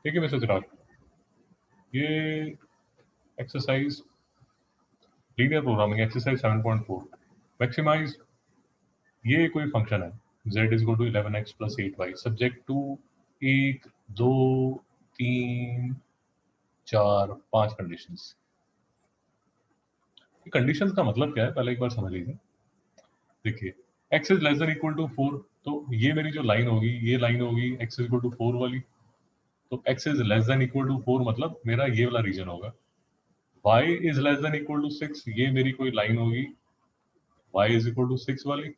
ठीक है मिस्टर चिराग, ये exercise linear programming exercise 7.4 maximise, ये कोई फंक्शन है z is equal to 11x plus 8y subject to 1 2 3 4 5 conditions. Conditions का मतलब क्या है पहले एक बार समझ लीजिए। देखिए x is less than equal to 4, तो ये मेरी जो लाइन होगी ये लाइन होगी x इज इक्वल टू 4 वाली, तो x is less than equal to 4 मतलब मेरा ये वाला रीजन होगा। y is less than equal to 6, ये मेरी कोई लाइन होगी y इज इक्वल टू 6 वाली,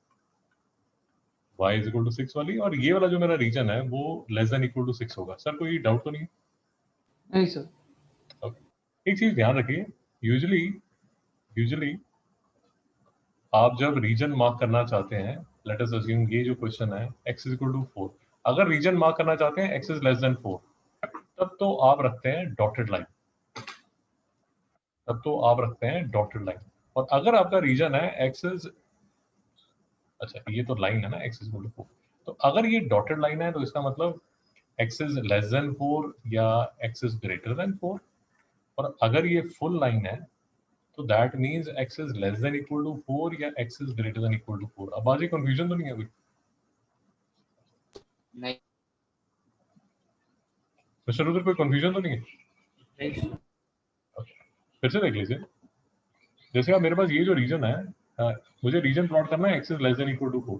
y इज इक्वल टू 6 वाली, और ये वाला जो मेरा रीजन है वो लेस देन इक्वल टू 6 होगा। सर कोई डाउट तो नहीं? नहीं सर। ओके, एक चीज ध्यान रखिए, यूजुअली यूजुअली आप जब रीजन मार्क करना चाहते हैं, लेट अस अज्यूम ये जो क्वेश्चन है x इज इक्वल टू 4, अगर रीजन मार्क करना चाहते हैं x इज लेस देन 4, तब तो आप रखते हैं डॉटेड लाइन, और अगर आपका रीजन है x इज, अच्छा ये तो लाइन है ना, x इज इक्वल टू 4, तो अगर ये डॉटेड लाइन है तो इसका मतलब x इज लेस देन 4 या x इज ग्रेटर देन 4, और अगर ये फुल लाइन है तो that means x is less than equal to 4 या x is greater than equal to 4। अब आज कंफ्यूजन तो नहीं है कोई? नहीं मिस्टर रुद्र, कोई कंफ्यूजन तो नहीं है? फिर से देख लीजिए, जैसे आप मेरे पास ये जो रीजन है, मुझे रीजन प्लॉट करना है x is less than equal to 4,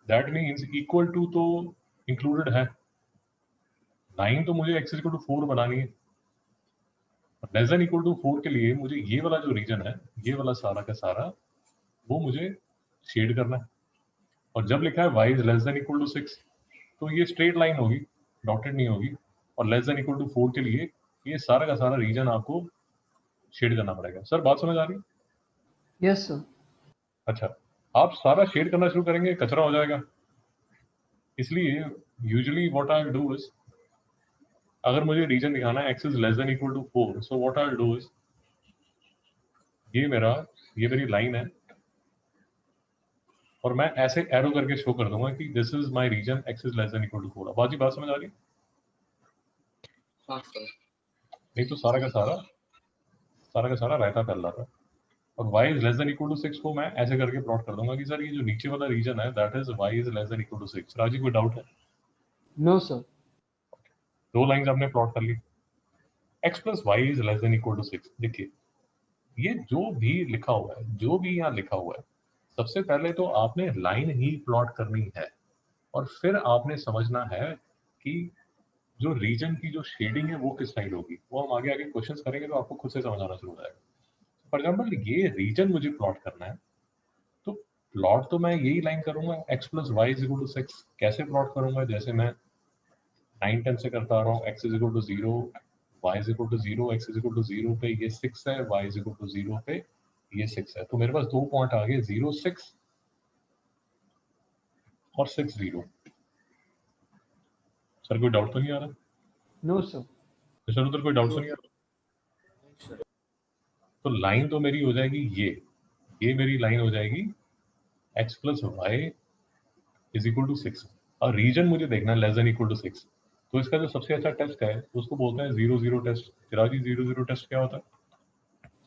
that means equal to तो इंक्लूडेड है, लाइन तो मुझे x इज इक्वल टू 4 बनानी है। लेस देन इक्वल टू 4 के लिए मुझे ये वाला जो रीजन है, ये वाला सारा का सारा वो मुझे शेड करना है, और जब लिखा है y is less than equal to 6, तो ये स्ट्रेट लाइन होगी, डॉटेड नहीं होगी, और लेस देन इक्वल टू 4 के लिए ये सारा का सारा रीजन आपको शेड करना पड़ेगा। सर बात समझ आ रही है? Yes sir. अच्छा, आप सारा शेड करना शुरू करेंगे कचरा हो जाएगा, इसलिए usually what I do is, अगर मुझे रीजन दिखाना है x is less than equal to 4, so what I do is, ये मेरी लाइन है, और मैं ऐसे एरो करके शो कर दूंगा कि this is my region x is less than equal to 4। अब बात समझ आ रही है? हाँ सर। नहीं तो सारा का सारा रायता फैल रहा था। और y is less than equal to 6 को मैं ऐसे करके प्लॉट कर दूंगा कि सर ये जो नीचे वाला रीजन है that is y is less than equal to 6। Raji कोई डाउट है? No sir. दो लाइंस आपने प्लॉट कर ली, x plus y is less than equal to 6। देखिए ये जो भी लिखा हुआ है, जो भी यहाँ लिखा हुआ है, सबसे पहले तो आपने लाइन ही प्लॉट करनी है, और फिर आपने समझना है कि जो रीजन की जो शेडिंग है वो किस साइड होगी, वो हम आगे आगे क्वेश्चंस करेंगे तो आपको खुद से समझ आना शुरू हो जाएगा। फॉर एग्जाम्पल ये रीजन मुझे प्लॉट करना है, तो प्लॉट तो मैं यही लाइन करूंगा x plus y is equal to 6। कैसे प्लॉट करूंगा? जैसे मैं 9-10 से करता आ रहा हूँ, x is equal to 0, y is equal to 0, x is equal to 0 पे ये 6 है, y इज इक्वल टू 0 पे ये 6 है, तो मेरे पास 2 पॉइंट आ गए, 0 6 और 6 0। सर कोई डाउट तो नहीं आ रहा? No sir. सर उधर कोई डाउट तो नहीं आ रहा? तो लाइन तो मेरी हो जाएगी ये मेरी लाइन हो जाएगी x plus y is equal to 6, और रीजन मुझे देखना है लेस देन इक्वल टू 6, तो इसका जो सबसे अच्छा टेस्ट है उसको बोलते हैं 0 0 टेस्ट। चिराग जी 0 0 टेस्ट क्या होता है?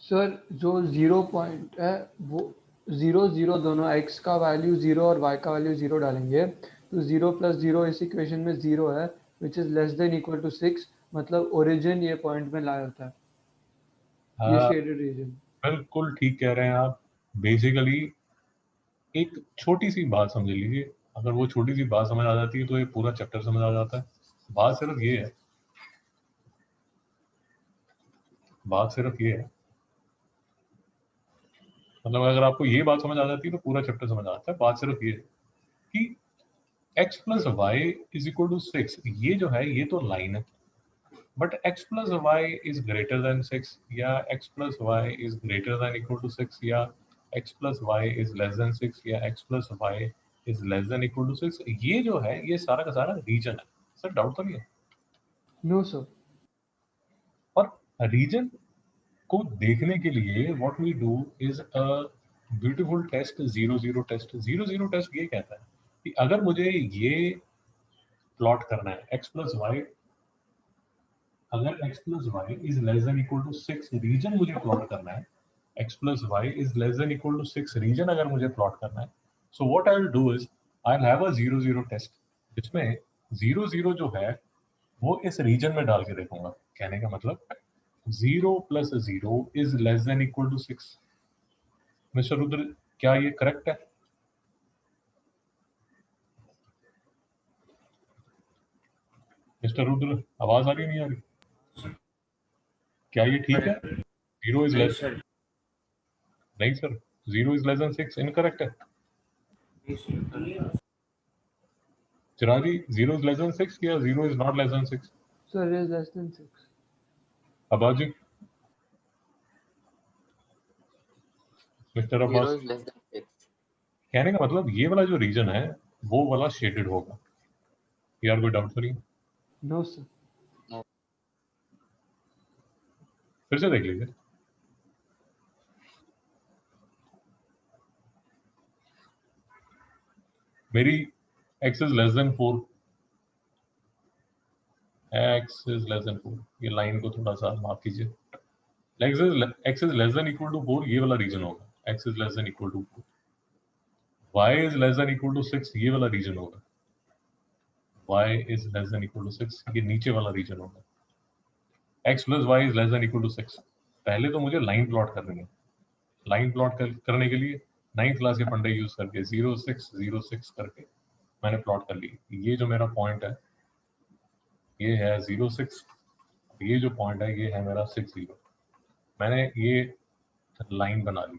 सर जो 0 पॉइंट है वो 0 0 दोनों x का वैल्यू 0 और y का वैल्यू 0 डालेंगे, तो 0 प्लस 0 इस इक्वेशन में 0 है, which is less than equal to 6, मतलब ओरिजिन ये पॉइंट में लाया होता है, ये हाँ, शेडेड रीजन। बिल्कुल ठीक कह रहे हैं आप। बेसिकली एक छोटी सी बात समझ लीजिए, अगर वो छोटी सी बात समझ आ जाती है तो ये पूरा चैप्टर समझ आ जाता है। बात सिर्फ ये है, मतलब अगर आपको ये बात समझ आ जाती है तो पूरा चैप्टर समझ आता है। बात सिर्फ ये है कि x plus y is equal to 6, ये जो है ये तो लाइन है, but x plus y is greater than 6, या x plus y is greater than equal to 6, या x plus y is less than 6, या x plus y is less than equal to 6, ये जो है ये सारा का सारा रीजन है। सर डाउट तो नहीं है? No sir. और रीजन को देखने के लिए what we do is a beautiful test, 0 0 test. 0 0 test ये कहता है कि अगर मुझे ये प्लॉट करना है x प्लस वाई अगर x plus y is less than equal to 6 region मुझे प्लॉट करना है, x plus y is less than equal to 6 region अगर मुझे प्लॉट करना है, so what I will do is I will have a 0 0 test जिसमें 0 0 जो है वो इस रीजन में डाल के देखूंगा। कहने का मतलब 0 plus 0 is less than equal to 6। Mister Rudra, क्या ये करेक्ट है? मिस्टर रुद्र, आवाज आ रही नहीं आ रही? क्या ये ठीक है? 0 इज लेस, नहीं sir, 0 is less than 6 incorrect है। चिरागी, 0 is less than 6 या 0 is not less than 6? Sir, it is less than 6. Abbas ji, mister 0 Abbas, is less than 6. कहने का मतलब ये वाला जो रीजन है वो वाला शेडेड होगा। यार कोई डाउट तो नहीं? No, sir. फिर से देख लीजिए। मेरी x is less than 4, x is less than 4, ये लाइन को थोड़ा सा माफ कीजिए। x is less than equal to 4 ये वाला रीजन होगा, x is less than equal to 4। y is less than equal to 6 ये वाला रीजन होगा, y is less than equal to 6 ये नीचे वाला रीजन होगा। x plus y is less than equal to 6। पहले तो मुझे लाइन प्लॉट करनी है। लाइन प्लॉट करने के लिए 9th क्लास के फंडे यूज करके 0 6 0 6 करके मैंने प्लॉट कर ली। ये जो मेरा पॉइंट है ये है 0 6, ये जो पॉइंट है ये है मेरा 6 0। मैंने ये लाइन बना ली,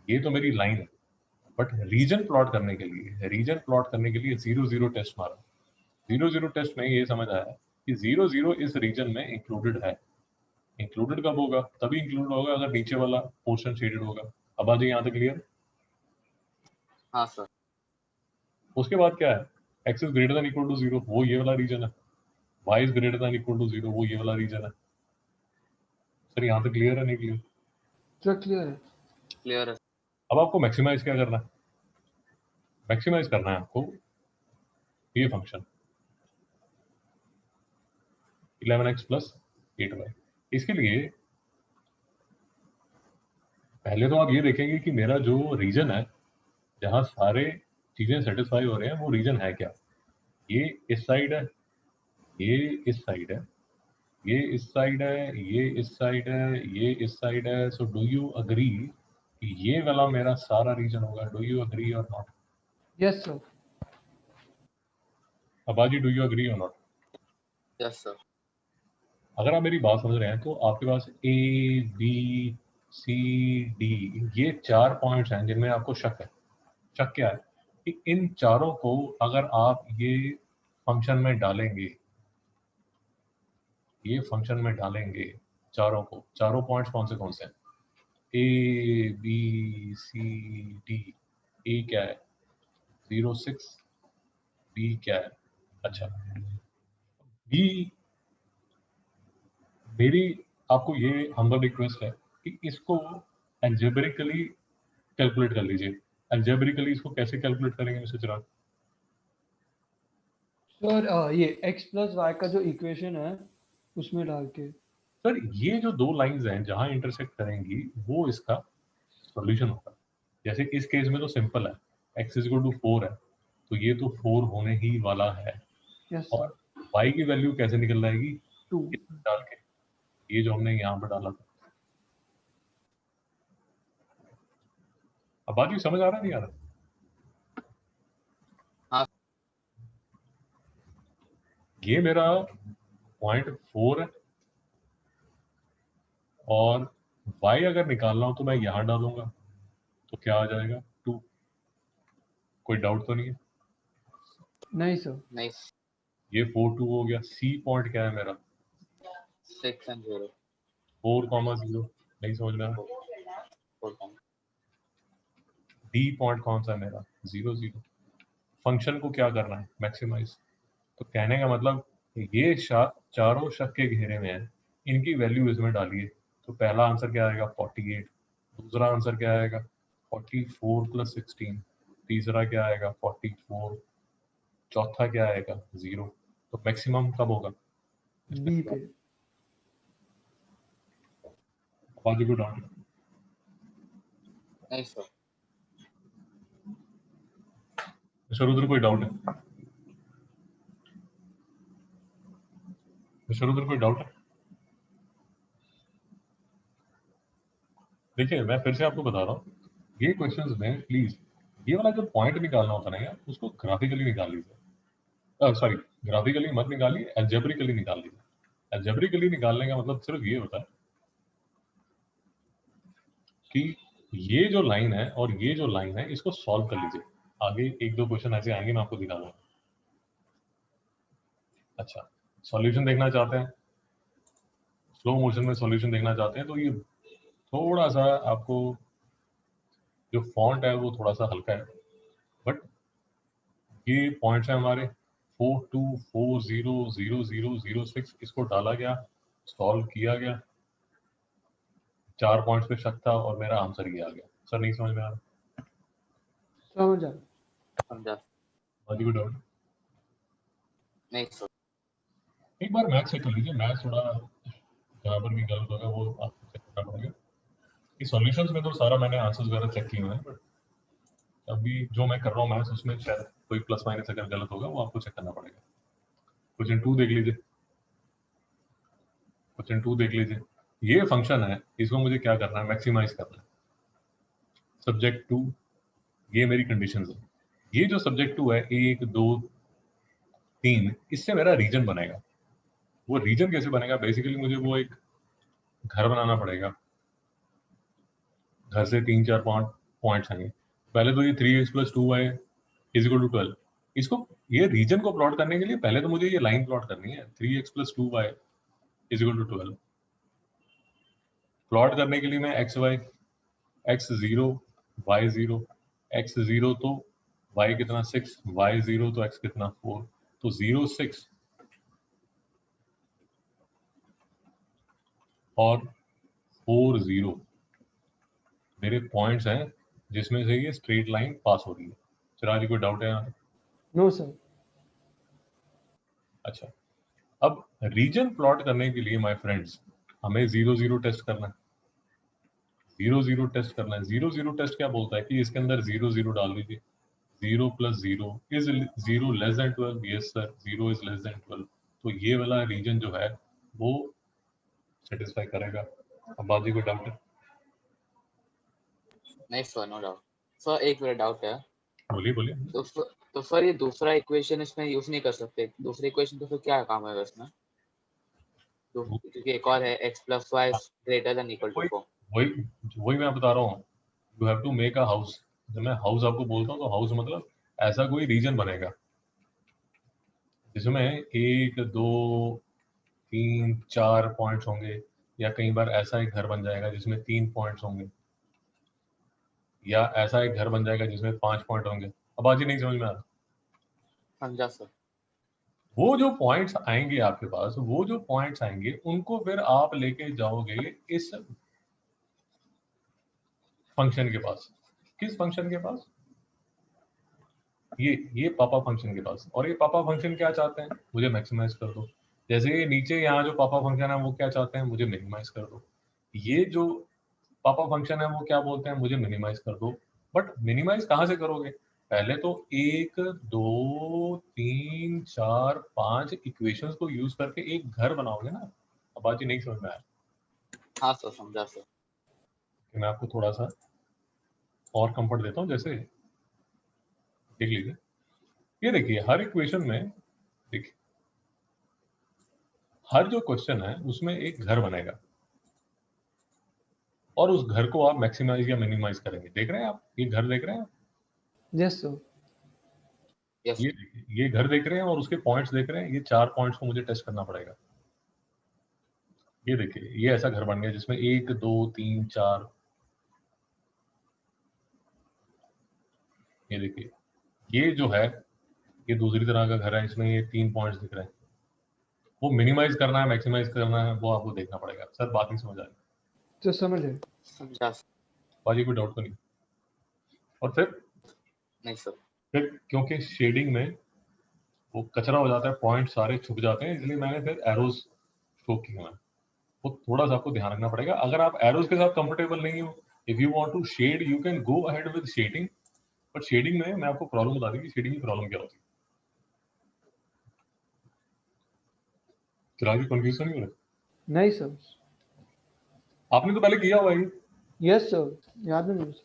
ये तो मेरी लाइन है। बट रीजन प्लॉट करने के लिए 0 0 टेस्ट मारा। 0 0 टेस्ट में ये समझ आया कि 0 0 इस रीजन में इंक्लूडेड है। इंक्लूडेड कब होगा? तभी इंक्लूड होगा अगर नीचे वाला पोर्शन शेडेड होगा। अब आ जाइए यहाँ तक क्लियर? हाँ सर। उसके बाद क्या है? x is greater than equal to 0 वो ये वाला रीजन है, y is greater than equal to 0 वो ये वाला रीजन है। सर यहाँ तक क्लियर है नहीं क्लियर? Sir, clear है. क्लियर है। अब आपको मैक्सिमाइज क्या करना है? मैक्सिमाइज करना है आपको ये फंक्शन 11x प्लस 8y। इसके लिए पहले तो आप ये देखेंगे कि मेरा जो रीजन है जहाँ सारे चीजें सेटिस्फाई हो रहे हैं वो रीजन है क्या। ये इस साइड है, ये इस साइड है, ये इस साइड है, ये इस साइड है, ये इस साइड है। सो डू यू अग्री कि ये वाला मेरा सारा रीजन होगा? Do you agree or not? Yes, sir. अबाजी, do you agree or not? Yes sir. अगर आप मेरी बात समझ रहे हैं तो आपके पास ए बी सी डी ये 4 पॉइंट्स हैं जिनमें आपको शक है। शक क्या है कि इन चारों को अगर आप ये फंक्शन में डालेंगे, ये फंक्शन में डालेंगे चारों को, चारों पॉइंट्स कौन से हैं? ए बी सी डी। ए क्या है? 0 6। बी क्या है? अच्छा, बी मेरी आपको ये हम्बल रिक्वेस्ट है कि इसको एल्जेब्रिकली कैलकुलेट कर लीजिए। एल्जेब्रिकली इसको कैसे कैलकुलेट करेंगे मिस्टर चिराग? Sir, ये x plus y का जो इक्वेशन है उसमें डाल के. सर ये जो दो लाइंस हैं जहां इंटरसेक्ट करेंगी वो इसका सॉल्यूशन होगा। जैसे इस केस में तो सिंपल है, x इज इक्वल टू 4 है तो ये तो 4 होने ही वाला है। Yes, sir. और y की वैल्यू कैसे निकल आएगी? 2. डाल के, ये जो हमने यहाँ पर डाला था। अब बात ये समझ आ रहा है नहीं आ रहा? हाँ। ये मेरा पॉइंट 4 है और y अगर निकालना हो तो मैं यहाँ डालूंगा तो क्या आ जाएगा? 2। कोई डाउट तो नहीं है? नहीं sir. नाइस। ये 4 2 हो गया। c पॉइंट क्या है मेरा? 6 and 0। 4 0 नहीं समझ में आया। 4 कॉमा। d पॉइंट कौन सा है मेरा? 0 0। फंक्शन को क्या करना है? मैक्सिमाइज। तो कहने का मतलब ये चारों शक के घेरे में है, इनकी वैल्यू इसमें डालिए तो पहला आंसर क्या आएगा? 48। दूसरा आंसर क्या आएगा? 44 प्लस 16। तीसरा क्या आएगा? 44। चौथा क्या आएगा? 0। तो मैक्सिमम कब होगा? बी पे। बाजू को डाउट नहीं सर। मिस्टर रुद्र कोई डाउट है? मिस्टर रुद्र कोई डाउट है? देखिए मैं फिर से आपको बता रहा हूँ, ये क्वेश्चंस में प्लीज ये वाला जो पॉइंट निकालना होता है ना यार, उसको ग्राफिकली निकाल लीजिए। सॉरी, ग्राफिकली मत निकालिए, एल्जेब्रिकली निकाल लीजिए। एल्जेब्रिकली निकालने का मतलब सिर्फ ये होता है कि ये जो लाइन है और ये जो लाइन है इसको सॉल्व कर लीजिए। आगे एक दो क्वेश्चन ऐसे आएंगे, मैं आपको दिखा दूंगा। अच्छा, सॉल्यूशन देखना चाहते हैं, स्लो मोशन में सॉल्यूशन देखना चाहते हैं, तो ये थोड़ा सा आपको जो फॉन्ट है वो थोड़ा सा हल्का है, बट ये पॉइंट्स है हमारे 42400006, इसको डाला गया, सॉल्व किया गया, 4 पॉइंट्स पे शक था और मेरा आंसर ये आ गया। सर नहीं समझ में आ रहा? समझ आ। समझा। बाकी कोई डाउट? नहीं सर। एक बार मैथ चेक कर लीजिए, मैथ थोड़ा जहाँ पर भी गलत होगा वो आपको चेक करना पड़ेगा। कि सॉल्यूशंस में तो सारा मैंने आंसर्स वगैरह चेक किए हुए हैं, बट अभी जो मैं कर रहा हूँ मैथ्स उसमें शायद कोई प्लस माइनस अगर गलत होगा वो आपको चेक करना पड़ेगा। क्वेश्चन 2 देख लीजिए, क्वेश्चन 2 देख लीजिए। ये फंक्शन है, इसको मुझे क्या करना है, मैक्सिमाइज करना है। सब्जेक्ट 2, ये मेरी कंडीशंस है। ये जो सब्जेक्ट 2 है 1 2 3, इससे मेरा रीजन बनेगा। वो रीजन कैसे बनेगा? बेसिकली मुझे वो एक घर बनाना पड़ेगा, घर से 3 4 5 पॉइंट्स आएंगे। पहले तो ये 3x+2y इज इक्वल टू 12, इसको ये रीजन को प्लॉट करने के लिए पहले तो मुझे ये लाइन प्लॉट करनी है, 3x+2y is equal to 12। Plot करने के लिए मैं xy, x0 y0, x0 तो y कितना 6, y0 तो x कितना 4, तो 0 6 और 4 0 मेरे पॉइंट्स हैं जिसमें से ये स्ट्रेट लाइन पास हो रही है। चिराग जी कोई डाउट है यहाँ पे? No sir. अच्छा, अब रीजन प्लॉट करने के लिए माय फ्रेंड्स हमें 0 0 टेस्ट करना है। 0 0 टेस्ट करना है। 0 0 टेस्ट क्या बोलता है कि इसके अंदर 0 0 डाल दीजिए। 0 + 0 is 0 less than 12। Yes sir, 0 is less then 12। तो ये वाला रीजन जो है वो सेटिस्फाई करेगा। अब बाजी को डाउट है? नहीं सर, नो डाउट। सर एक मेरा डाउट है। बोलिए बोलिए। तो सर ये दूसरा इक्वेशन इसमें यूज नहीं कर सकते? दूसरे इक्वेशन तो फिर क्या काम है इसमें? क्योंकि एक और है x+y greater than equal to वही 4। वही वही मैं बता रहा हूँ, you have to make a house. जब मैं हाउस आपको बोलता हूँ तो हाउस मतलब ऐसा कोई रीजन बनेगा जिसमें 1 2 3 4 पॉइंट्स होंगे, या कई बार ऐसा एक घर बन जाएगा जिसमें 3 पॉइंट्स होंगे, या ऐसा एक घर बन जाएगा जिसमें 5 पॉइंट होंगे। अब आज ही नहीं समझ में आ रहा? समझा सर। वो जो पॉइंट्स आएंगे आपके पास, वो जो पॉइंट्स आएंगे उनको फिर आप लेके जाओगे इस फंक्शन के पास। किस फंक्शन के पास? ये पापा फंक्शन के पास। और ये पापा फंक्शन क्या चाहते हैं? मुझे मैक्सिमाइज कर दो। जैसे ये नीचे यहाँ जो पापा फंक्शन है वो क्या चाहते हैं? मुझे मिनिमाइज कर दो। ये जो पापा फंक्शन है वो क्या बोलते हैं? मुझे मिनिमाइज कर दो। बट मिनिमाइज कहाँ से करोगे? पहले तो 1 2 3 4 5 इक्वेशंस को यूज करके एक घर बनाओगे ना। अब बात नहीं समझ में आया? हाँ सर, समझा सर। कि मैं आपको थोड़ा सा और कंफर्ट देता हूँ। जैसे देख लीजिए, ये देखिए हर इक्वेशन में, देखिए हर जो क्वेश्चन है उसमें एक घर बनेगा और उस घर को आप मैक्सिमाइज या मिनिमाइज करेंगे। देख रहे हैं आप? ये घर देख रहे हैं आप? Yes sir. यस। ये घर देख रहे हैं और उसके पॉइंट्स देख रहे हैं। ये 4 पॉइंट्स को मुझे टेस्ट करना पड़ेगा। ये देखिए ये ऐसा घर बन गया जिसमें 1 2 3 4। ये देखिए ये जो है ये दूसरी तरह का घर है, इसमें ये 3 पॉइंट्स दिख रहे हैं। वो मिनिमाइज करना है मैक्सिमाइज करना है वो आपको देखना पड़ेगा। सर बात नहीं समझ आई? तो समझ गए। समझा सर। बाजी कोई डाउट तो नहीं? और नहीं सर। फिर क्योंकि शेडिंग में वो कचरा हो जाता है, पॉइंट सारे छुप जाते हैं, इसलिए मैंने फिर एरोज स्ट्रोक किया मैंने, वो थोड़ा सा आपको ध्यान रखना पड़ेगा। अगर आप एरोज के साथ कंफर्टेबल नहीं हो, if you want to shade you can go ahead with shading, but shading में मैं आपको प्रॉब्लम बता दी कि शेडिंग की प्रॉब्लम क्या होती है। चिराग जी कंफ्यूज नहीं हो रहे? नहीं सर। आपने तो पहले किया हुआ है। यस सर, याद है मुझे।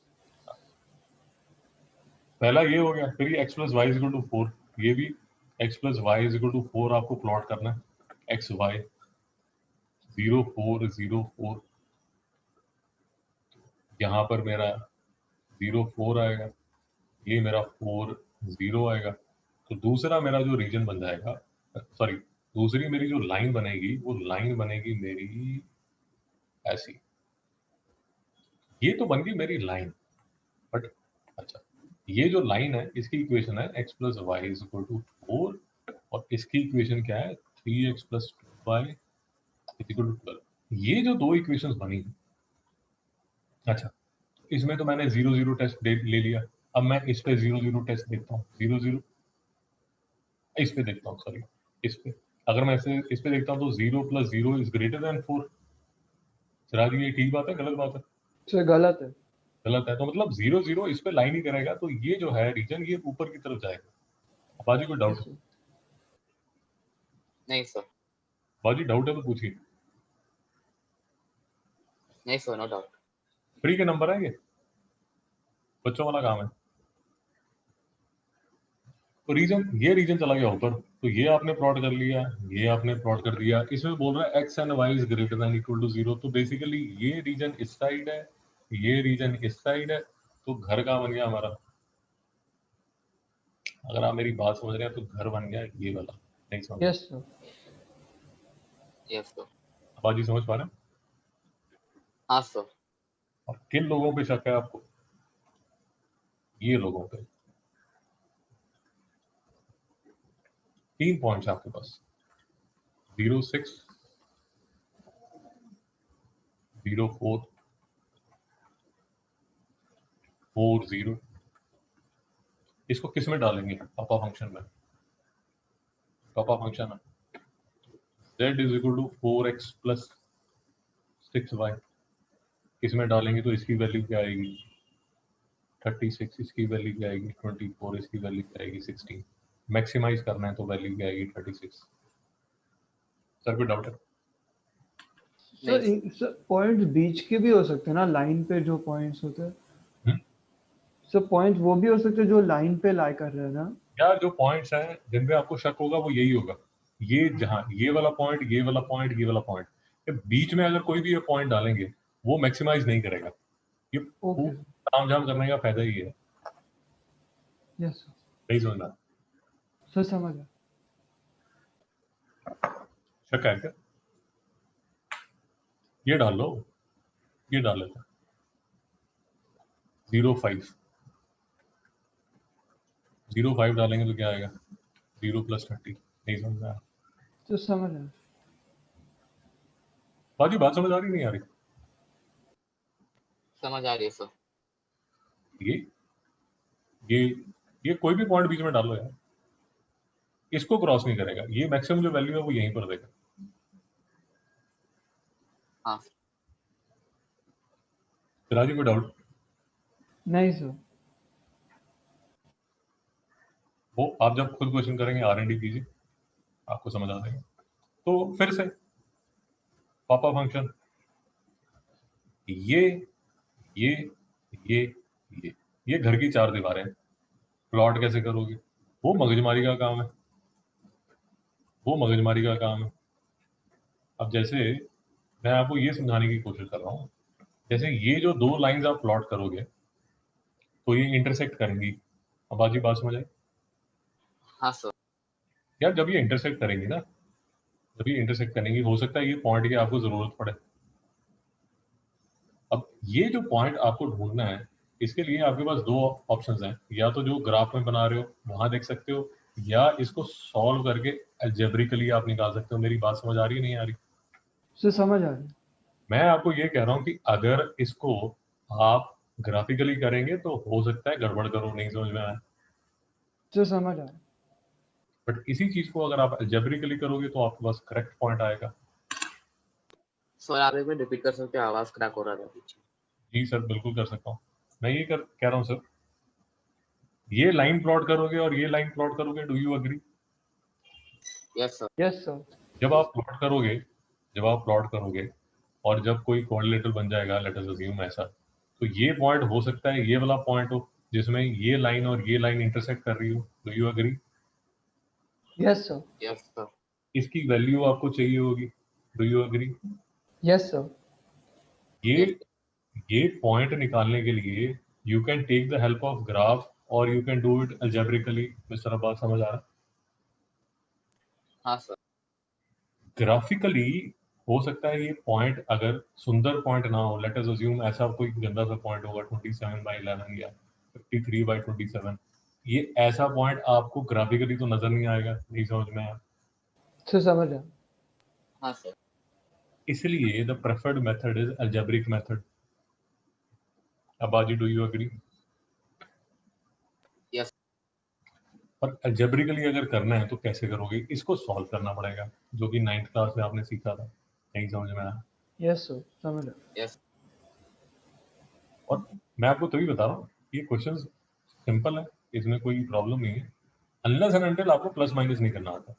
पहला ये हो गया, फिर ये x plus y is equal to 4, ये भी x plus y is equal to 4 आपको प्लॉट करना है। एक्स वाई 0 4 0 4, यहाँ पर मेरा 0 4 आएगा, ये मेरा 4 0 आएगा। तो दूसरा मेरा जो रीजन बन जाएगा, सॉरी दूसरी मेरी जो लाइन बनेगी वो लाइन बनेगी मेरी ऐसी, ये तो बन गई मेरी लाइन। बट अच्छा, ये जो लाइन है इसकी इक्वेशन है x plus y is equal to 4, और इसकी इक्वेशन क्या है 3x plus 2y is equal to 12। ये जो दो इक्वेशंस बनी, अच्छा इसमें तो मैंने 0 0 टेस्ट ले लिया। अब मैं इस पे 0 0 टेस्ट देखता हूँ, 0 0 इस पे देखता हूँ, सॉरी इस पे, अगर मैं इस पे देखता हूँ तो 0 प्लस 0 इज ग्रेटर देन 4। चिराग जी ये ठीक बात है गलत बात है? सर गलत है। गलत है, तो मतलब 0 0 इस पे लाइन ही करेगा, तो ये जो है रीजन ये ऊपर की तरफ जाएगा। बाजी कोई डाउट? नहीं सर। बाजी डाउट है तो पूछिए। नहीं सर, नो डाउट। फ्री के नंबर है ये, बच्चों वाला काम है। तो रीजन, ये रीजन चला गया ऊपर, तो ये आपने प्लॉट कर लिया, ये आपने प्लॉट कर दिया। इसमें बोल रहा है x and y is greater than equal to 0, तो बेसिकली ये रीजन इस साइड है, ये रीजन इस साइड है, तो घर का बन गया हमारा। अगर आप मेरी बात समझ रहे हैं तो घर बन गया ये वाला। नहीं समझ? Yes sir. Yes sir. बाजी समझ पा रहे हैं? हाँ सर। और किन लोगों पे शक है आपको? ये लोगों पे। 3 पॉइंट्स आपके पास, 0 6 0 4 4 0। इसको किस में डालेंगे? पापा फंक्शन में। पापा फंक्शन है z is equal to 4x plus 6y, इसमें डालेंगे तो इसकी वैल्यू क्या आएगी 36, इसकी वैल्यू क्या आएगी 24, इसकी वैल्यू क्या आएगी 16। मैक्सिमाइज करना है तो वैल्यू क्या आएगी 36। सर कोई डाउट है? सर पॉइंट्स बीच के भी हो सकते हैं ना, लाइन पे जो पॉइंट्स होते हैं। सर पॉइंट्स वो भी हो सकते हैं जो लाइन पे लाई कर रहे हैं ना। यार जो पॉइंट्स हैं जिन पे आपको शक होगा वो यही होगा, ये जहां ये वाला पॉइंट, ये वाला पॉइंट, ये वाला पॉइंट, बीच में अगर कोई भी ये पॉइंट डालेंगे वो मैक्सिमाइज नहीं करेगा। ये ओके ताम झाम करने का फायदा ही है। Yes sir. नहीं समझना? सर समझ गया। शक है क्या? ये डाल लो, ये डाल लेते हैं 0 5 डालेंगे तो क्या आएगा 0 प्लस 30। नहीं समझ में आया? तो समझ गया। बाकी बात समझ आ रही नहीं आ रही? समझ आ रही है सर। ये ये ये कोई भी पॉइंट बीच में डालो यार, इसको क्रॉस नहीं करेगा, ये मैक्सिमम जो वैल्यू है वो यहीं पर देगा। हाँ। फिर कोई डाउट? नहीं सर। वो आप जब खुद क्वेश्चन करेंगे R&D कीजिए, आपको समझ आ जाएगा। तो फिर से पापा फंक्शन, ये ये ये ये घर की 4 दीवारें, प्लॉट कैसे करोगे? वो मगजमारी का काम है, वो मगजमारी का काम है। अब जैसे मैं आपको ये समझाने की कोशिश कर रहा हूँ, जैसे ये जो 2 लाइंस आप प्लॉट करोगे तो ये इंटरसेक्ट करेंगी। अब बाजी बात समझ आई? हाँ सर। यार जब ये इंटरसेक्ट करेंगी ना, जब ये इंटरसेक्ट करेंगी हो सकता है ये पॉइंट की आपको जरूरत पड़े। अब ये जो पॉइंट आपको ढूंढना है, इसके लिए आपके पास 2 ऑप्शंस हैं, या तो जो ग्राफ में बना रहे हो वहां देख सकते हो, या इसको सॉल्व करके अलजेब्रिकली आप निकाल सकते हो। मेरी बात समझ आ रही है नहीं आ रही? सर समझ आ रही। मैं आपको ये कह रहा हूँ कि अगर इसको आप ग्राफिकली करेंगे तो हो सकता है गड़बड़ करो, नहीं समझ में आए। सर समझ आ रही। बट इसी चीज को अगर आप अलजेब्रिकली करोगे तो आपके पास करेक्ट पॉइंट आएगा। सर आप एक बार रिपीट कर सकते हो, आवाज क्रैक हो रहा था पीछे। जी सर, बिल्कुल कर सकता हूँ। मैं ये कह रहा हूँ सर, ये लाइन प्लॉट करोगे और ये लाइन प्लॉट करोगे, do you agree? Yes sir. Yes sir. जब आप प्लॉट करोगे और जब कोई कोऑर्डिनेटर बन जाएगा, लेट अस अज्यूम ऐसा, तो ये पॉइंट हो सकता है ये वाला पॉइंट हो जिसमें ये लाइन और ये लाइन इंटरसेक्ट कर रही हो, do you agree? Yes sir. Yes sir. इसकी वैल्यू आपको चाहिए होगी, do you agree? Yes sir. ये यस ये पॉइंट निकालने के लिए you can take the help of graph और you can do it algebraically. Mister Abbas, समझ आ रहा है? हाँ सर। ग्राफिकली हो सकता है ये पॉइंट अगर सुंदर पॉइंट ना हो, लेट अस अज्यूम ऐसा कोई गंदा सा पॉइंट होगा 27/11 या 53/27, ये ऐसा पॉइंट आपको ग्राफिकली तो नजर नहीं आएगा, नहीं समझ में आया? सर समझ आया। हाँ सर। इसलिए the preferred method is algebraic method. अबाजी, डू यू अग्री? यस। पर अलजेब्रिकली अगर करना है तो कैसे करोगे? इसको सॉल्व करना पड़ेगा, जो कि 9th क्लास में आपने सीखा था, नहीं समझ में आया? यस सर समझ आया। यस। और मैं आपको तभी बता रहा हूँ, ये क्वेश्चन सिंपल है, इसमें कोई प्रॉब्लम नहीं है, अनलेस एंड अनटिल आपको प्लस माइनस नहीं करना आता,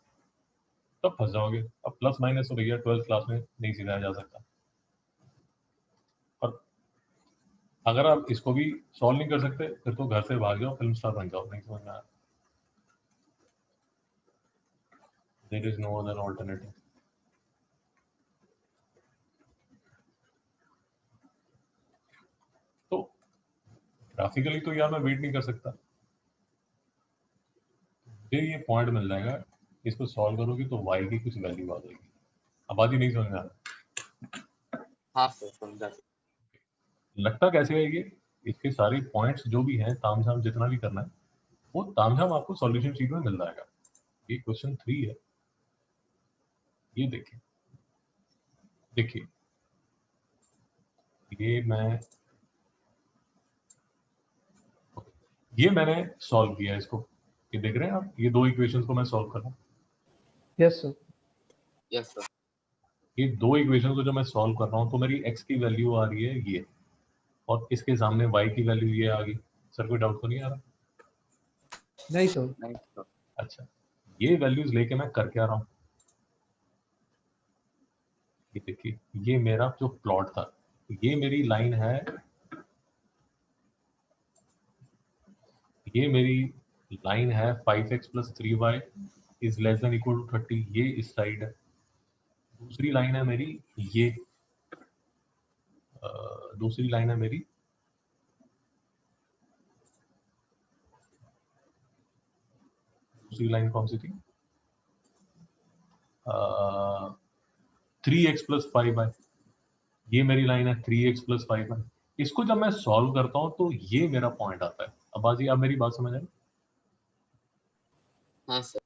तब फंस जाओगे। अब प्लस माइनस तो भैया 12th क्लास में नहीं सिखाया जा सकता। और अगर आप इसको भी सॉल्व नहीं कर सकते, फिर तो घर से भाग जाओ, फिल्म स्टार बन जाओ, नहीं समझ में आया? There is no other alternative. तो ग्राफिकली तो यार मैं वेट नहीं कर सकता, फिर ये पॉइंट मिल जाएगा, इसको सॉल्व करोगे तो y की कुछ वैल्यू आ जाएगी। आबादी नहीं समझ में आ रहा? हाँ सर समझा। लगता कैसे है ये? इसके सारे पॉइंट्स जो भी हैं, तामझाम जितना भी करना है, वो तामझाम आपको सॉल्यूशन शीट में मिल जाएगा। ये क्वेश्चन 3 है, ये देखिए, देखिए ये मैंने सॉल्व किया है इसको, ये देख रहे हैं आप, ये दो इक्वेशंस को मैं सॉल्व कर रहा हूँ। Yes sir. Yes sir. ये दो इक्वेशन को जो मैं सॉल्व कर रहा हूँ, तो मेरी x की वैल्यू आ रही है ये, और इसके सामने y की वैल्यू ये आ गई। सर कोई डाउट तो नहीं आ रहा? नहीं सर। नहीं सर। अच्छा, ये वैल्यूज लेके मैं कर क्या रहा हूँ, ये देखिए, ये मेरा जो प्लॉट था, ये मेरी लाइन है, ये मेरी लाइन है 5x + 3y is less than equal to 30, ये इस साइड है। दूसरी लाइन है मेरी ये, दूसरी लाइन है मेरी दूसरी लाइन कौन सी थी? 3x + 5y, ये मेरी लाइन है 3x + 5y। इसको जब मैं सॉल्व करता हूं तो ये मेरा पॉइंट आता है। अब बाजी, आप मेरी बात समझ आए? हाँ सर।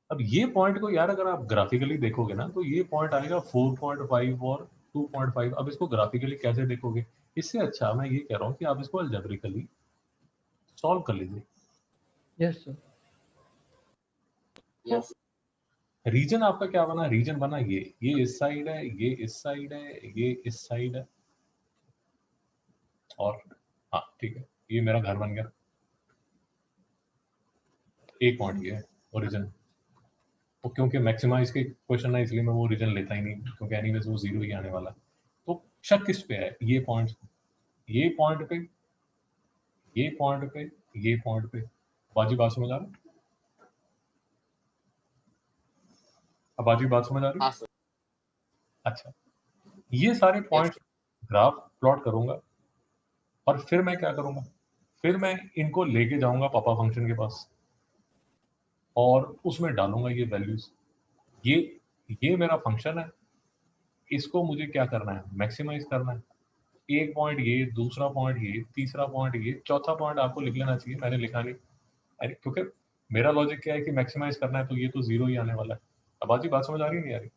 अब ये पॉइंट को यार अगर आप ग्राफिकली देखोगे ना, तो ये पॉइंट आएगा 4.5 और 2.5। अब इसको ग्राफिकली कैसे देखोगे? इससे अच्छा मैं ये कह रहा हूँ कि आप इसको अलजेब्रिकली सॉल्व कर लीजिए। Yes sir. तो यस। रीजन आपका क्या बना? रीजन बना ये इस साइड है, ये इस साइड है, ये इस साइड है, और हाँ ठीक है, ये मेरा घर बन गया। एक पॉइंट ये है ओरिजिन, तो क्योंकि मैक्सिमाइज के क्वेश्चन है इसलिए मैं वो रीजन लेता ही नहीं, क्योंकि एनीवेज वो 0 ही आने वाला है। तो शक किस पे है? ये पॉइंट, ये पॉइंट पे, ये पॉइंट पे, ये पॉइंट पे। बाजी बात समझ आ रही? अब बाजी बात समझ आ रही? हाँ सर। अच्छा, ये सारे यस। पॉइंट्स ग्राफ प्लॉट करूंगा, और फिर मैं क्या करूंगा? फिर मैं इनको लेके जाऊंगा पापा फंक्शन के पास, और उसमें डालूंगा ये वैल्यूज। ये ये मेरा फंक्शन है, इसको मुझे क्या करना है? मैक्सिमाइज करना है। एक पॉइंट ये, दूसरा पॉइंट ये, तीसरा पॉइंट ये, चौथा पॉइंट आपको लिख लेना चाहिए, मैंने लिखा नहीं। अरे क्योंकि मेरा लॉजिक क्या है कि मैक्सिमाइज करना है, तो ये तो 0 ही आने वाला है। अब बात समझ आ रही नहीं आ रही?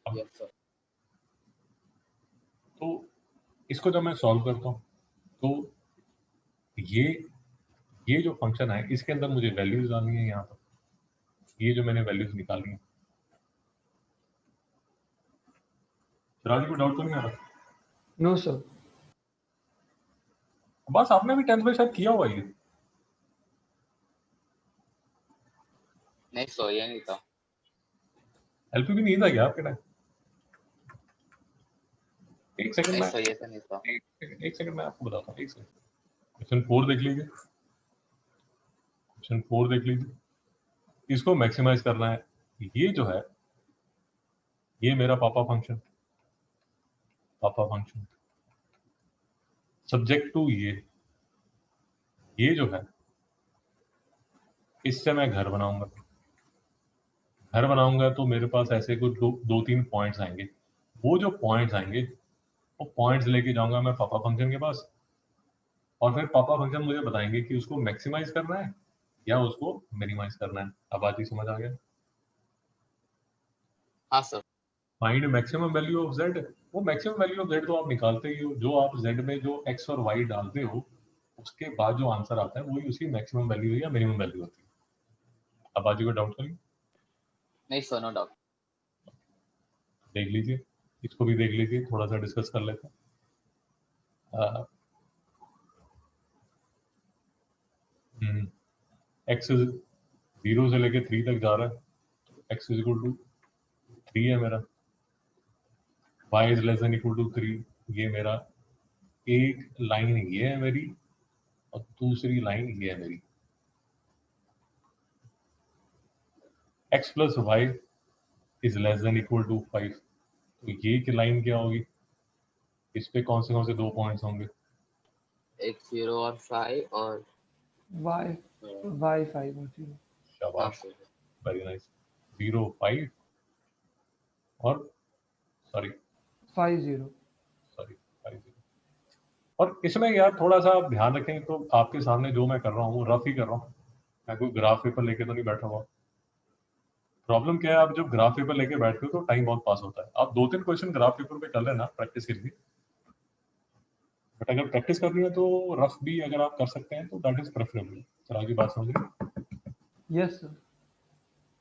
अब यस सर। तो इसको जब मैं सॉल्व करता हूँ, तो ये ये जो फंक्शन है, इसके अंदर मुझे वैल्यूज डालनी है यहाँ पर, ये जो मैंने वैल्यूज निकाली है, चिराग जी को डाउट तो नहीं आ रहा? No sir. बस आपने भी 10th में शायद किया हुआ ये। नहीं सर, ये नहीं था। एलपीबी नहीं था क्या आपके टाइम? एक सेकंड नहीं में, सर, ये तो नहीं था। एक सेकंड में आपको बताता हूँ। एक सेकंड। क्वेश्चन 4 देख लीजिए, क्वेश्चन 4 देख लीजिए। इसको मैक्सिमाइज करना है। ये जो है, ये मेरा पापा फंक्शन, पापा फंक्शन सब्जेक्ट टू ये जो है, इससे मैं घर बनाऊंगा। घर बनाऊंगा तो मेरे पास ऐसे कुछ दो तीन पॉइंट्स आएंगे। वो जो पॉइंट्स आएंगे, वो पॉइंट्स लेके जाऊंगा मैं पापा फंक्शन के पास, और फिर पापा फंक्शन मुझे बताएंगे कि उसको मैक्सिमाइज करना है या उसको मिनिमाइज करना है। अब बात ही समझ आ गया। हाँ sir. Find maximum value of Z. वो मैक्सिमम वैल्यू ऑफ जेड तो आप निकालते ही हो, जो आप जेड में जो एक्स और वाई डालते हो, उसके बाद जो आंसर आता है वही उसकी मैक्सिमम वैल्यू या मिनिमम वैल्यू होती है। अब बाजी को डाउट करिए, नहीं सर, नो डाउट। देख लीजिए, इसको भी देख लीजिए, थोड़ा सा डिस्कस कर लेते हैं। एक्स 0 से लेके 3 तक जा रहा है, तो एक्स इज इक्वल टू 3 है मेरा। Y is less than equal to 3, ये मेरा एक लाइन ये है मेरी, और दूसरी लाइन ये है मेरी। X plus y is less than equal to 5, तो ये की लाइन क्या होगी? इस पे कौन से 2 पॉइंट्स होंगे? एक 0 और 5 और वाई, वाई 5 और 0। हाँ शाबाश, सर। Very nice. 0 5 और सॉरी 5 0। सॉरी 5 0। और इसमें यार थोड़ा सा आप ध्यान रखें, तो आपके सामने जो मैं कर रहा हूँ वो रफ ही कर रहा हूँ, मैं कोई ग्राफ पेपर लेके तो नहीं बैठा हुआ। प्रॉब्लम क्या है, आप जब ग्राफ पेपर लेके बैठते हो तो टाइम बहुत पास होता है। आप 2-3 क्वेश्चन ग्राफ पेपर पे कर लेना प्रैक्टिस के लिए, बट अगर प्रैक्टिस करनी है तो रफ भी अगर आप कर सकते हैं तो दैट इज प्रेफरेबल। सर आगे बात समझ रहे? Yes sir.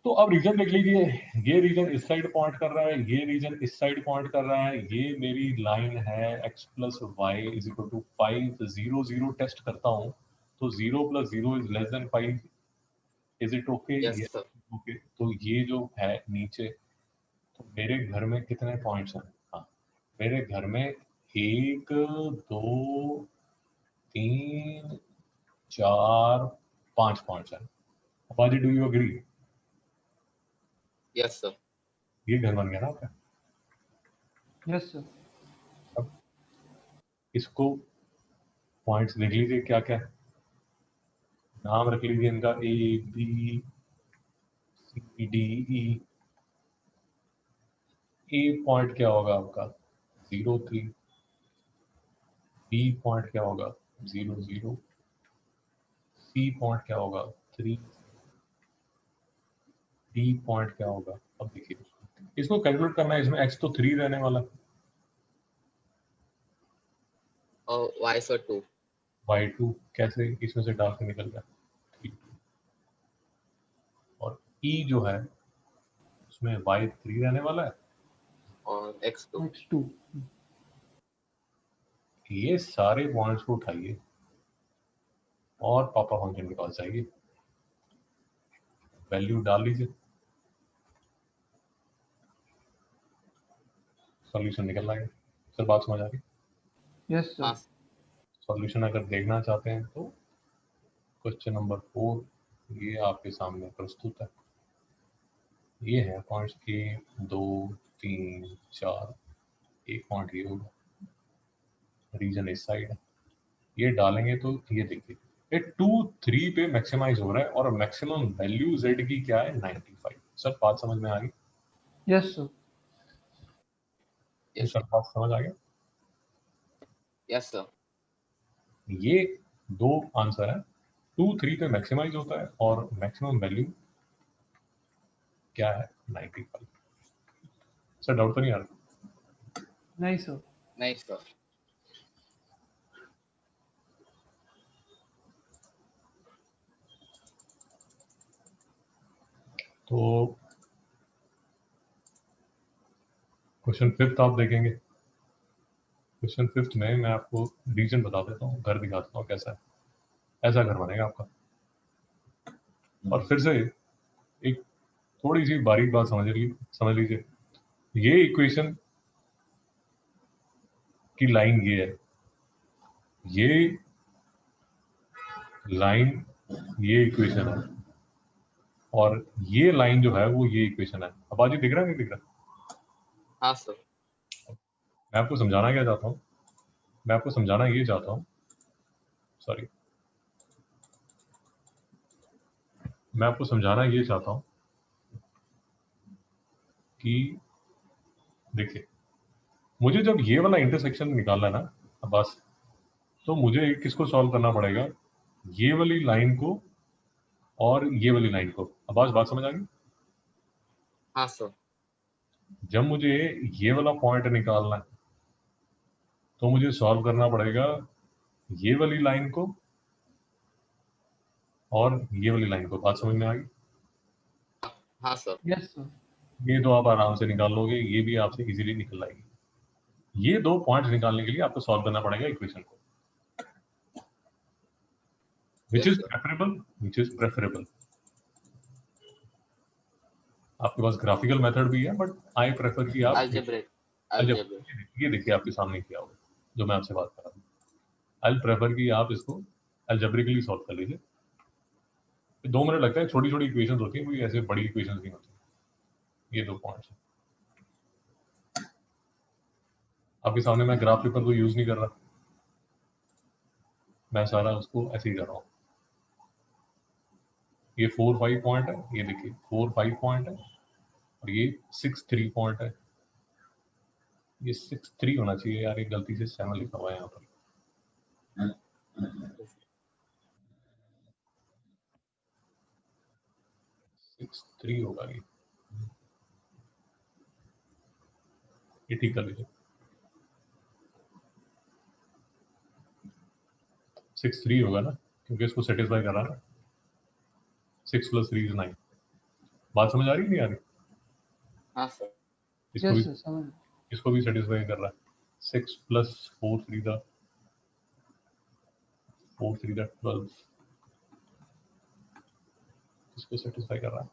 तो अब रीजन देख लीजिए, ये रीजन इस साइड पॉइंट कर रहा है, ये रीजन इस साइड पॉइंट कर रहा है। ये मेरी लाइन है x plus y is equal to 5। 0 0 test करता हूँ, तो 0 plus 0 is less than 5। Is it okay? Yes ये सर। ओके। तो ये जो है नीचे, तो मेरे घर में कितने पॉइंट्स हैं? हाँ, मेरे घर में 1 2 3 4 5 पॉइंट्स हैं। अबाजी, do you agree? Yes sir. ये घर बन गया ना आपका। Yes sir. अब इसको पॉइंट्स देख लीजिए क्या क्या है, नाम रख लीजिए इनका, A B C D E. A point क्या होगा आपका? 0 3। बी पॉइंट क्या होगा? 0 0। सी पॉइंट क्या होगा? 3। डी पॉइंट क्या होगा? अब देखिए, इसको कैलकुलेट करना है। इसमें एक्स तो 3 रहने वाला, और वाई सर 2। वाई 2 कैसे इसमें से डाल के निकल गया? 3। और ई जो है, उसमें वाई 3 रहने वाला है। और x2। x2। ये सारे पॉइंट्स को उठाइए और पापा फंक्शन के पास जाइए, वैल्यू डाल लीजिए, सॉल्यूशन निकल आएगा। सर बात समझ आ रही? यस हाँ सर। सॉल्यूशन अगर देखना चाहते हैं तो क्वेश्चन नंबर 4 ये आपके सामने प्रस्तुत है। ये है पॉइंट्स 1 2 3 4। एक पॉइंट ये होगा, रीजन इस साइड है। ये डालेंगे तो ये देखिए, ये 2 3 पे मैक्सिमाइज हो रहा है, और मैक्सिमम वैल्यू जेड की क्या है? 95। सर बात समझ में आ गई? Yes sir. यस सर बात समझ आ गया? Yes sir. ये दो आंसर है। 2 3 पे मैक्सिमाइज होता है और मैक्सिमम वैल्यू क्या है? 95। सर डाउट तो नहीं आ रहा? नहीं सर। नहीं सर। तो क्वेश्चन फिफ्थ आप देखेंगे। क्वेश्चन फिफ्थ में मैं आपको रीजन बता देता हूँ, घर दिखा देता हूँ कैसा है। ऐसा घर बनेगा आपका। और फिर से एक थोड़ी सी बारीक बात समझ लीजिए, ये इक्वेशन की लाइन ये है, ये लाइन ये इक्वेशन है, और ये लाइन जो है वो ये इक्वेशन है। अब आज दिख रहा है नहीं दिख रहा? हाँ सर। मैं आपको समझाना क्या चाहता हूँ, मैं आपको समझाना ये चाहता हूँ, सॉरी, मैं आपको समझाना ये चाहता हूँ कि देखिए, मुझे जब ये वाला इंटरसेक्शन निकालना है ना बस, तो मुझे किसको सॉल्व करना पड़ेगा, ये वाली लाइन को और ये वाली लाइन को। अब आज बात समझ आ गई? हाँ सर। जब मुझे ये वाला पॉइंट निकालना है तो मुझे सॉल्व करना पड़ेगा ये वाली लाइन को और ये वाली लाइन को। बात समझ में आ गई? हाँ सर। Yes sir. ये तो आप आराम से निकाल लोगे, ये भी आपसे इजीली निकल आएगी। ये दो पॉइंट्स निकालने के लिए आपको सॉल्व करना पड़ेगा इक्वेशन को, विच Yes, is sir. Preferable, which is preferable. आपके पास ग्राफिकल मेथड भी है, बट आई प्रेफर कि आप Algebraic. Algebraic. ये देखिए आपके सामने किया होगा जो मैं आपसे बात कर रहा हूँ। आई प्रेफर कि आप इसको अल्जेब्रिकली सॉल्व कर लीजिए। 2 मिनट लगता है, छोटी छोटी इक्वेशंस होती हैं, कोई ऐसे बड़ी इक्वेशंस नहीं होती। ये दो पॉइंट्स आपके सामने, मैं ग्राफ पेपर को यूज नहीं कर रहा, मैं सारा उसको ऐसे ही कर रहा हूँ। ये 4-5 पॉइंट है, ये देखिए 4-5 पॉइंट है, और ये 6-3 पॉइंट है। ये 6-3 होना चाहिए यार, ये गलती से 7 लिखा हुआ है यहाँ पर। 6-3 होगा ये ठीक कर लीजिए। 6-3 होगा ना, क्योंकि इसको सेटिस्फाई कर रहा है ना। 6 + 3 = 9। बात समझ आ रही है नहीं आ रही? हाँ सर. इसको यस भी सर, समझ। इसको भी सेटिस्फाई कर रहा है। 6 + 4 3 = 12। इसको सेटिस्फाई कर रहा है।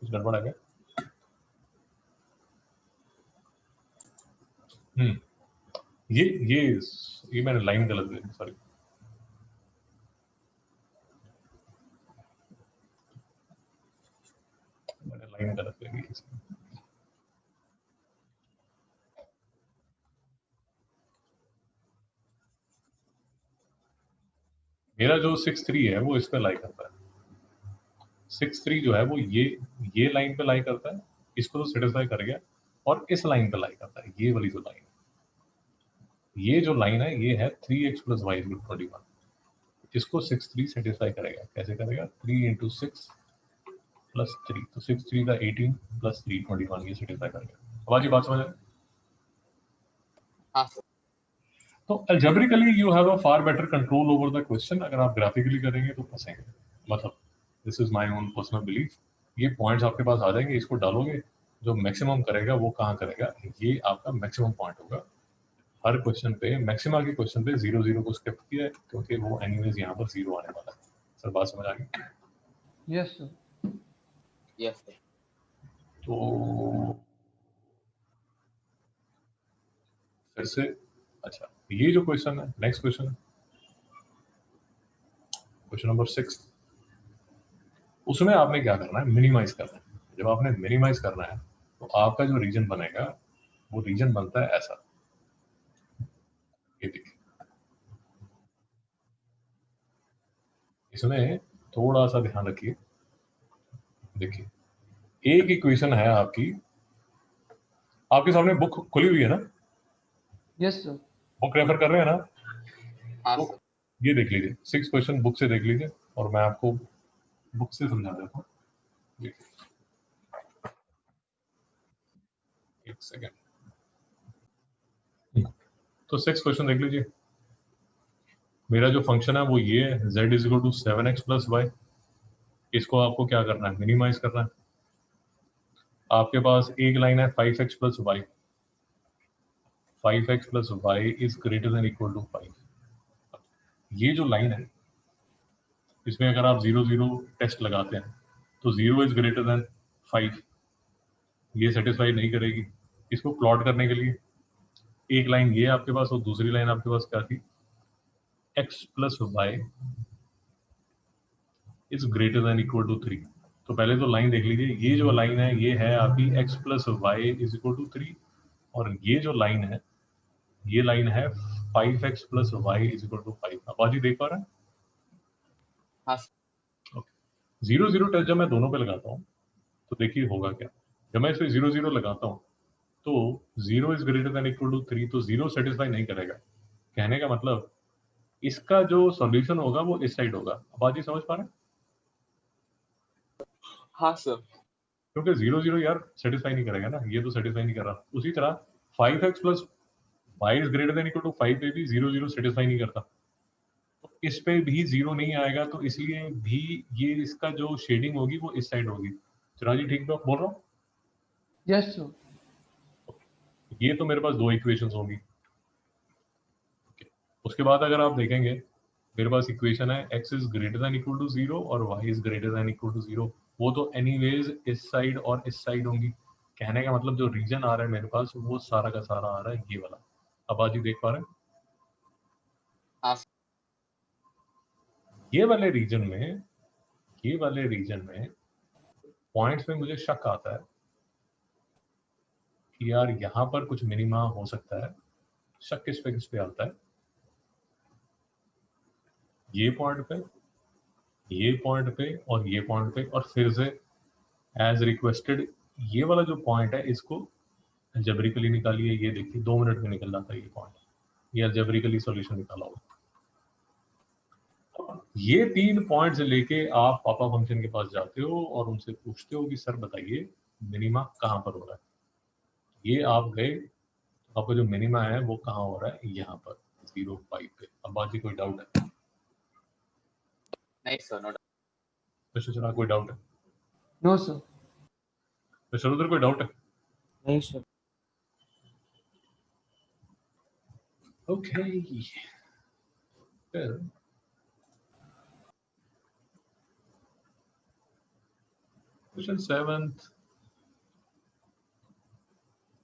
कुछ गड़बड़ है क्या? ये मैंने लाइन गलत दे दी, सॉरी। मैंने लाइन गलत दे दी इसमें। मेरा जो 6-3 है वो इस पे लाई करता है। 6-3 जो है वो ये लाइन पे लाई करता है, इसको तो सेटिस्फाई कर गया, और इस लाइन पे लाई करता है, ये वाली जो लाइन है। ये जो लाइन है ये है 3x + y = 21। इसको 6-3 सेटिस्फाई करेगा। कैसे करेगा? 3 × 6 + 3, तो 6-3 = 18 + 3 = 21, ये सेटिस्फाई करेगा। अब आज बात समझ आए? हाँ सर. तो algebraically you have a far better control over the question। अगर आप graphically करेंगे तो फंसेंगे। मतलब this is my own personal belief। ये पॉइंट्स आपके पास आ जाएंगे, इसको डालोगे, जो मैक्सिमम करेगा वो कहाँ करेगा, ये आपका मैक्सिमम पॉइंट होगा। हर क्वेश्चन पे, मैक्सिमम के क्वेश्चन पे 0-0 को स्किप किया है, क्योंकि वो एनीवेज यहाँ पर 0 आने वाला है। सर बात समझ आ गई? Yes sir. Yes, sir. तो फिर से, अच्छा, ये जो क्वेश्चन है, नेक्स्ट क्वेश्चन है, क्वेश्चन नंबर 6। उसमें आपने क्या करना है? मिनिमाइज करना है। जब आपने मिनिमाइज करना है तो आपका जो रीजन बनेगा वो रीजन बनता है ऐसा। ये देखिए, इसमें थोड़ा सा ध्यान रखिए। देखिए, एक इक्वेशन है आपकी, आपके सामने बुक खुली हुई है ना? Yes sir. बुक रेफर कर रहे हैं ना? हाँ तो सर. ये देख लीजिए, 6 क्वेश्चन बुक से देख लीजिए, और मैं आपको बुक से समझा देता हूँ। देखिए, एक सेकेंड। तो 6 क्वेश्चन देख लीजिए। मेरा जो फंक्शन है वो ये है, z = 7x + y। इसको आपको क्या करना है? मिनिमाइज करना है। आपके पास एक लाइन है 5x plus y, 5x plus y is greater than equal to 5। ये जो लाइन है इसमें अगर आप 0 0 टेस्ट लगाते हैं तो 0 इज ग्रेटर देन 5, ये सेटिस्फाई नहीं करेगी। इसको प्लॉट करने के लिए एक लाइन ये आपके पास और दूसरी लाइन आपके पास क्या थी, x plus y is greater than equal to 3। तो पहले तो लाइन देख लीजिए, ये जो लाइन है ये है आपकी x plus y is equal to 3, और ये जो लाइन है ये लाइन है 5x plus y is equal to 5। अब आज देख पा रहे हैं? हाँ 0 0 टेस्ट जब मैं दोनों पे लगाता हूँ तो देखिए होगा क्या। जब मैं इस पे 0 0 लगाता हूँ तो 0 is greater than equal to 3, तो 0 सेटिस्फाई नहीं करेगा। कहने का मतलब इसका जो सॉल्यूशन होगा वो इस साइड होगा। अब आज समझ पा रहे हैं? हाँ सर। क्योंकि 0 0 यार सेटिस्फाई नहीं करेगा ना, ये तो सेटिस्फाई नहीं कर रहा। उसी तरह 5x plus y is greater than equal to 5 पे भी 0 0 सेटिस्फाई नहीं करता, तो इस पे भी 0 नहीं आएगा, तो इसलिए भी ये इसका जो शेडिंग होगी वो इस साइड होगी। चिराग जी ठीक बोल रहा हूँ? Yes sir. ये तो मेरे पास दो इक्वेशंस होंगी। उसके बाद अगर आप देखेंगे मेरे पास इक्वेशन है x is greater than equal to 0 और y is greater than equal to 0। वो तो एनीवेज इस साइड और इस साइड होंगी। कहने का मतलब जो रीजन आ रहा है मेरे पास वो सारा का सारा आ रहा है ये वाला। अब आज देख पा रहे हैं? हाँ ये वाले रीजन में पॉइंट्स में मुझे शक आता है कि यार यहाँ पर कुछ मिनिमा हो सकता है। शक किस पे आता है? ये पॉइंट पे, ये पॉइंट पे और ये पॉइंट पे, और फिर से एज रिक्वेस्टेड ये वाला जो पॉइंट है इसको अलजेब्रिकली निकालिए। ये देखिए 2 मिनट में निकल जाता है ये पॉइंट, ये अलजेब्रिकली सॉल्यूशन निकाला होगा। ये 3 पॉइंट्स लेके आप पापा फंक्शन के पास जाते हो और उनसे पूछते हो कि सर बताइए मिनिमा कहाँ पर हो रहा है। ये आप गए, आपका जो मिनिमा है वो कहाँ हो रहा है, यहाँ पर 0.5 पे। अब बाकी कोई डाउट है? नहीं सर, नो मिस्टर चला कोई डाउट है? No sir. मिस्टर उधर कोई डाउट है? नहीं सर। ओके फिर क्वेश्चन 7th,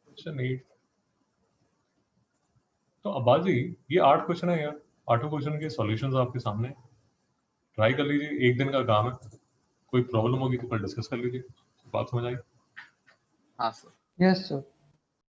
क्वेश्चन 8। तो अब्बाजी ये 8 क्वेश्चन है यार, 8 क्वेश्चन के सॉल्यूशंस आपके सामने। ट्राई कर लीजिए, एक दिन का काम है। कोई प्रॉब्लम होगी तो कल डिस्कस कर लीजिए। बात समझ आई? हाँ सर। Yes sir.